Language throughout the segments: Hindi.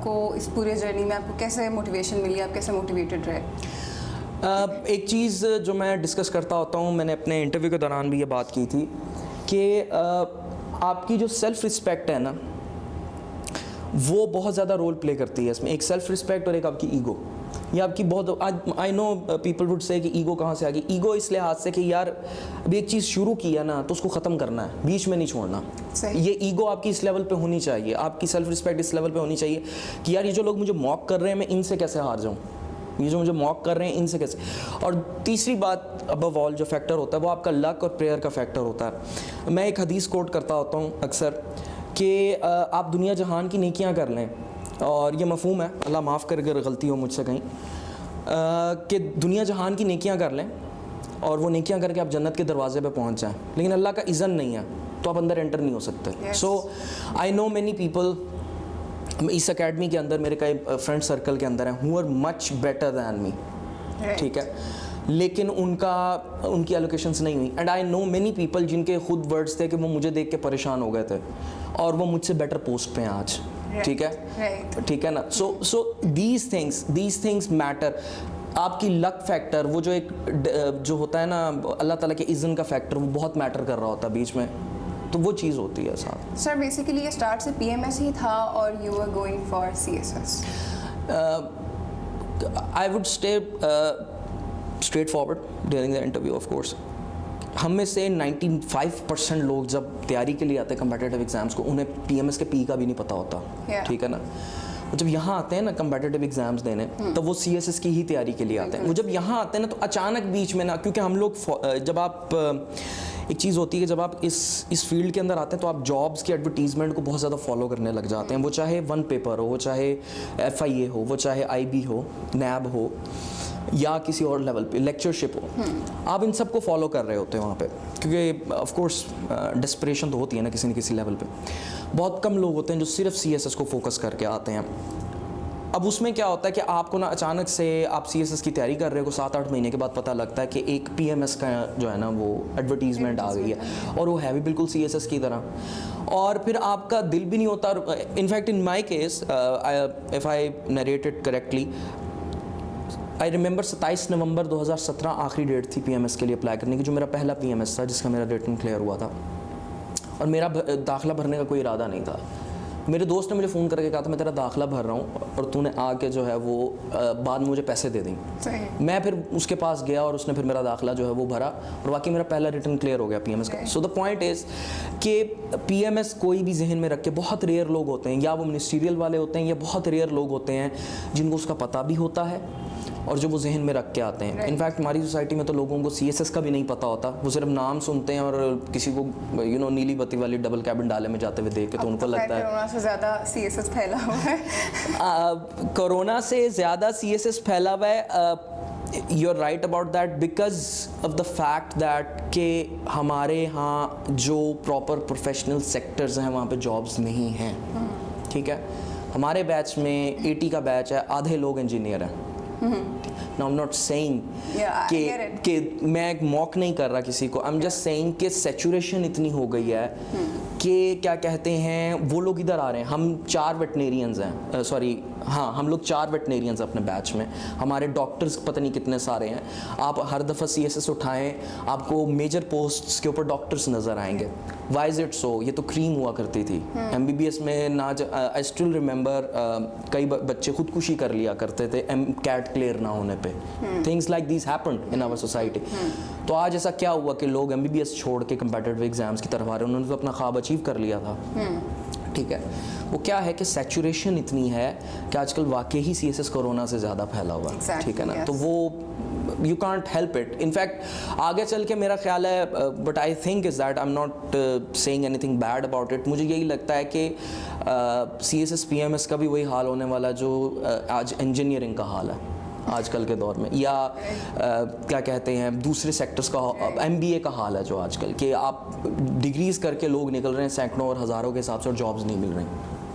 आपको इस पूरे जर्नी में आपको कैसे मोटिवेशन मिली, आप कैसे मोटिवेटेड रहे? एक चीज़ जो मैं डिस्कस करता होता हूँ, मैंने अपने इंटरव्यू के दौरान भी ये बात की थी कि आपकी जो सेल्फ़ रिस्पेक्ट है ना, वो बहुत ज़्यादा रोल प्ले करती है इसमें। एक सेल्फ़ रिस्पेक्ट और एक आपकी ईगो। ये आपकी बहुत, I know people would say कि ईगो कहाँ से आ गई। ईगो इस लिहाज से कि यार अभी एक चीज़ शुरू की है ना तो उसको ख़त्म करना है, बीच में नहीं छोड़ना। ये ईगो आपकी इस लेवल पे होनी चाहिए, आपकी सेल्फ़ रिस्पेक्ट इस लेवल पे होनी चाहिए कि यार ये जो लोग मुझे मॉक कर रहे हैं मैं इनसे कैसे हार जाऊँ, ये जो मुझे मॉक कर रहे हैं इनसे कैसे। और तीसरी बात अबव ऑल जो फैक्टर होता है वो आपका लक और प्रेयर का फैक्टर होता है। मैं एक हदीस कोट करता होता हूँ अक्सर कि आप दुनिया जहान की नेकियां कर लें, और ये मफ़हूम है, अल्लाह माफ़ कर अगर गलती हो मुझसे कहीं, कि दुनिया जहान की नेकियां कर लें और वो नेकियां करके आप जन्नत के दरवाजे पे पहुंच जाएं, लेकिन अल्लाह का इज़्ज़न नहीं है तो आप अंदर एंटर नहीं हो सकते। So I know many people इस अकेडमी के अंदर, मेरे कई फ्रेंड सर्कल के अंदर हैं who are much better than me, ठीक है, लेकिन उनकी एलोकेशंस नहीं हुई। And I know many people जिनके खुद वर्ड्स थे कि वो मुझे देख के परेशान हो गए थे और वो मुझसे बेटर पोस्ट पे हैं आज, ठीक है, ठीक है ना। So these things matter. आपकी लक फैक्टर, वो जो एक जो होता है ना अल्लाह ताला के इज़्ज़न का फैक्टर, वो बहुत मैटर कर रहा होता है बीच में, तो वो चीज़ होती है साथ। सर बेसिकली ये स्टार्ट से पीएमएस ही था और you were going for CSS? I would stay straight forward during the interview. Of course हम में से 95% लोग जब तैयारी के लिए आते हैं कम्पिटिटिव एग्ज़ाम्स को, उन्हें पीएमएस के पी का भी नहीं पता होता, ठीक है ना। वो जब यहाँ आते हैं ना कम्पिटिटिव एग्ज़ाम्स देने, तो वो सीएसएस की ही तैयारी के लिए आते हैं। वो जब यहाँ आते हैं ना तो अचानक बीच में ना, क्योंकि हम लोग जब आप एक चीज़ होती है, जब आप इस फील्ड के अंदर आते हैं तो आप जॉब्स की एडवर्टीज़मेंट को बहुत ज़्यादा फॉलो करने लग जाते हैं। वो चाहे वन पेपर हो, वो चाहे FIA हो, वो चाहे IB हो, NAB हो, या किसी और लेवल पे लेक्चरशिप हो, आप इन सब को फॉलो कर रहे होते हैं वहाँ पे, क्योंकि ऑफ कोर्स डेस्परेशन तो होती है ना किसी न किसी लेवल पे। बहुत कम लोग होते हैं जो सिर्फ CSS को फोकस करके आते हैं। अब उसमें क्या होता है कि आपको ना अचानक से आप CSS की तैयारी कर रहे हो, 7-8 महीने के बाद पता लगता है कि एक PMS का जो है ना वो एडवर्टीज़मेंट आ गई है, और वो है भी बिल्कुल CSS की तरह, और फिर आपका दिल भी नहीं होता। In fact in my case, if I narrated correctly, I remember 27 नवंबर 2017 आखिरी डेट थी PMS के लिए अप्लाई करने की, जो मेरा पहला PMS था जिसका मेरा रिटन क्लियर हुआ था, और मेरा दाखिला भरने का कोई इरादा नहीं था। मेरे दोस्त ने मुझे फ़ोन करके कहा था मैं तेरा दाखिला भर रहा हूँ और तूने आके जो है वो बाद में मुझे पैसे दे देंगे। मैं फिर उसके पास गया और उसने फिर मेरा दाखिला जो है वो भरा, और वाकई मेरा पहला रिटन क्लियर हो गया PMS का। सो द पॉइंट इज़ कि PMS कोई भी जहन में रख के, बहुत रेयर लोग होते हैं, या वो मिनिस्ट्रियल वाले होते हैं, या बहुत रेयर लोग होते हैं जिनको उसका पता भी होता है और जो वो जहन में रख के आते हैं। इनफैक्ट हमारी सोसाइटी में तो लोगों को CSS का भी नहीं पता होता, वो सिर्फ नाम सुनते हैं और किसी को नीली बत्ती वाली डबल कैबिन डाले में जाते हुए देख के तो उनको लगता है कोरोना से ज़्यादा CSS फैला हुआ है। कोरोना से ज़्यादा CSS फैला हुआ है। You are right about that, because of the fact that कि हमारे यहाँ जो प्रॉपर प्रोफेशनल सेक्टर्स हैं वहाँ पे जॉब्स नहीं हैं, ठीक है। हमारे बैच में 80 का बैच है, आधे लोग इंजीनियर हैं। Now I'm not saying कि मैं एक मॉक नहीं कर रहा किसी को, I'm just saying कि सैचुरेशन इतनी हो गई है कि क्या कहते हैं, वो लोग इधर आ रहे हैं। हम 4 वेटनेरियंस हैं, सॉरी हाँ, हम लोग 4 वेटनेरियंस अपने बैच में। हमारे डॉक्टर्स पता नहीं कितने सारे हैं। आप हर दफ़ा CSS उठाएं, आपको मेजर पोस्ट्स के ऊपर डॉक्टर्स नज़र आएंगे। Why is it so? ये तो क्रीम हुआ करती थी। MBBS में ना, आई स्टिल रिमेंबर कई बच्चे खुदकुशी कर लिया करते थे MCAT क्लियर ना होने पे। Things like this happened in our society. तो आज ऐसा क्या हुआ कि लोग MBBS छोड़ के कम्पिटिटिव एग्जाम्स की तरफ आ रहे हैं? उन्होंने तो अपना ख्वाब अचीव कर लिया था, ठीक है। वो क्या है कि सैचुरेशन इतनी है कि आजकल वाकई ही CSS कोरोना से ज़्यादा फैला हुआ है, ठीक है ना। तो वो you can't help it. In fact आगे चल के मेरा ख्याल है, but I think is that I am not saying anything bad about it, मुझे यही लगता है कि CSS PMS का भी वही हाल होने वाला जो आज इंजीनियरिंग का हाल है आजकल के दौर में, या क्या कहते हैं दूसरे सेक्टर्स का, MBA का हाल है जो आजकल कि आप डिग्रीज करके लोग निकल रहे हैं सैकड़ों और हज़ारों के हिसाब से और जॉब्स नहीं मिल रही।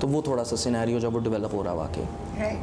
तो वो थोड़ा सा सिनेरियो जब वो डेवलप हो रहा है वाकई।